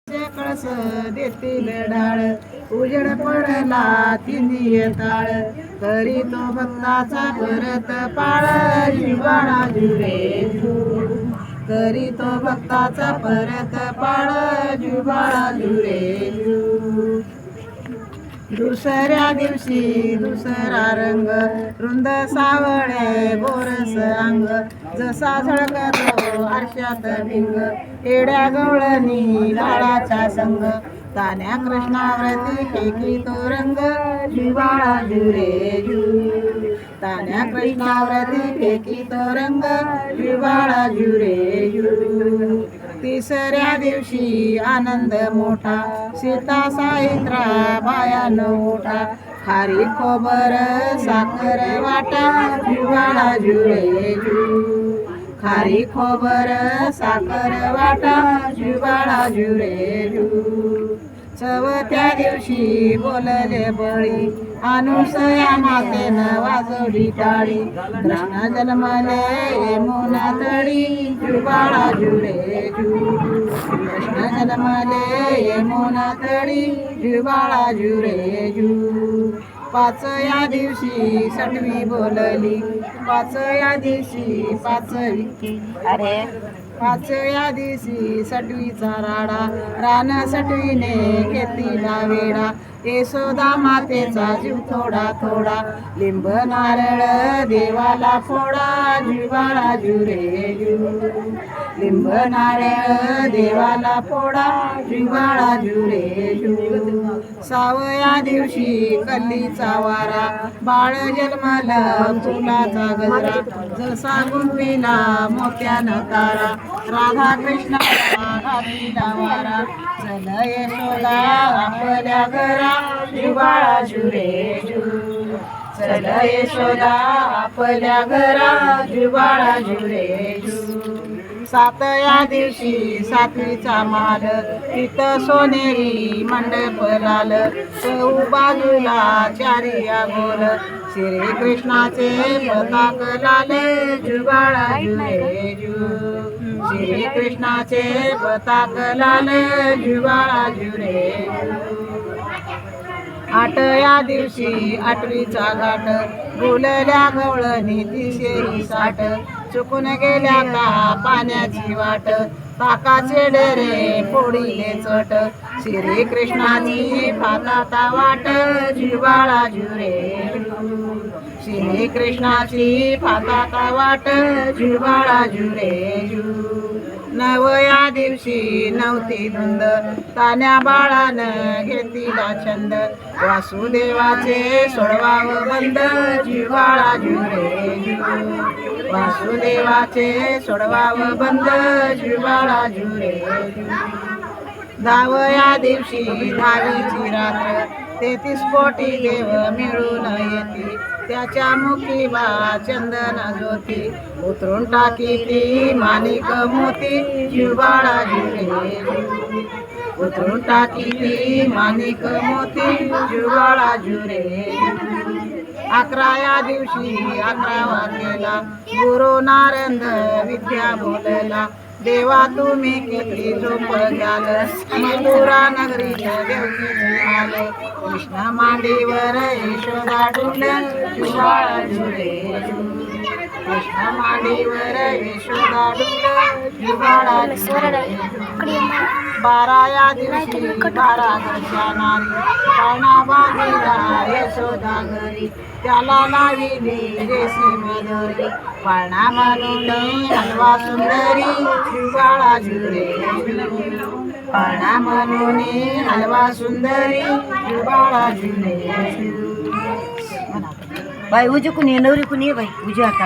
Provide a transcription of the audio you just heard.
कळस देतील ढाळ उजेड पडला तिन्ही ताळ तरी तो भक्ताचा परत पाळ जिवाळा जुरे तरी तो भक्ताचा परत पाळ जिवाळा जुरे दुसऱ्या दिवशी दुसरा रंग रुंद सावळे बोरस अंग जसा झळकतो आरशात भिंग एड्या गवळणी लाळाचा संग तान्या कृष्णावरती फेकी तो रंग जिवाळा जुरे तान्या कृष्णावरती फेकी तो रंग जिवाळा जुरे तिसऱ्या दिवशी आनंद मोठा सीता साहित्रा बायान ओठा खारी खोबर साखर वाटा जिवाळा जुरे खारी खोबर साखर वाटा जिवाळा जुरे चवथ्या दिवशी बोलले बळी अनुसया मातेनं वाजवली टाळी कृष्ण जन्मले यमुना तळी जिवाळा जुरे कृष्ण जन्मले यमुना तळी जिवाळा जुरे पाचव्या दिवशी सटवी बोलली पाचव्या दिवशी पाचव्या दिवशी सटवीचा राडा रान सटवीने घेतला वेडा यशोदा मातेचा जीव थोडा थोडा लिंब नारळ देवाला फोडा जिवाळा जुरे लिंब नारळ देवाला फोडा जिवाळा जुरे सावया दिवशी कल्लीचा वारा बाळ जन्मलं फुलाचा गजरा जसा गुंफीला मोत्यानं तारा राधा कृष्णाला घालीला वारा चल यशोदा आपल्या घरा जिवाळा जुरे चल यशोदा आपल्या घरा जिवाळा जुरे सातव्या दिवशी सातवीचा माल तिथं सोनेरी मंडप लाल चौ बाजूला चारी गोल श्री कृष्णाचे पताक लाल जिवाळा जुरे श्री कृष्णाचे पताक लाल जिवाळा जुरे आठव्या दिवशी आठवीचा घाट बोलल्या गवळणी तिशेरी साठ चुकून गेल्या का पाण्याची वाट ताकाचे डेरे फोडीले चट श्री कृष्णाची फाताता वाट जिवाळा जुरे श्री कृष्णाची फाताता वाट जिवाळा जुरे नवया दिवशी नवती धुंद तान्या बाळानं घेतला छंद वासुदेवाचे सोडवावं बंद जिवाळा जुरे वासुदेवाचे सोडवावं बंद जिवाळा जुरे दहाव्या दिवशी दहावीची रात्र 33 कोटी देव मिळून येती त्याच्या मुखी बा चंदन ज्योती उतरून टाकी ती माणिक मोती जिवाळा जुरे उतरून टाकी ती माणिक मोती जिवाळा जुरे 11व्या दिवशी 11वा केला गुरु नारंद विद्या बोलला देवा तुम्ही किती झोप घ्याल मथुरा नगरीच्या देवकीचे आल कृष्ण मांडीवर यशोदा डुलल जिवाळा जुरे कृष्ण मांडीवर यशोदा डुलल जिवाळा जुरे 12व्या दिवशी 12 घरच्या नारी पाळणा बांधिला यशोदा घरी त्याला लाविली रेशीम दोरी पाळणा म्हणून हलवा सुंदरी जिवाळा जुरे पाळणा म्हणून हलवा सुंदरी जिवाळा जुरे बाई उजे कुणी नवरी कुणी बाई उजे आता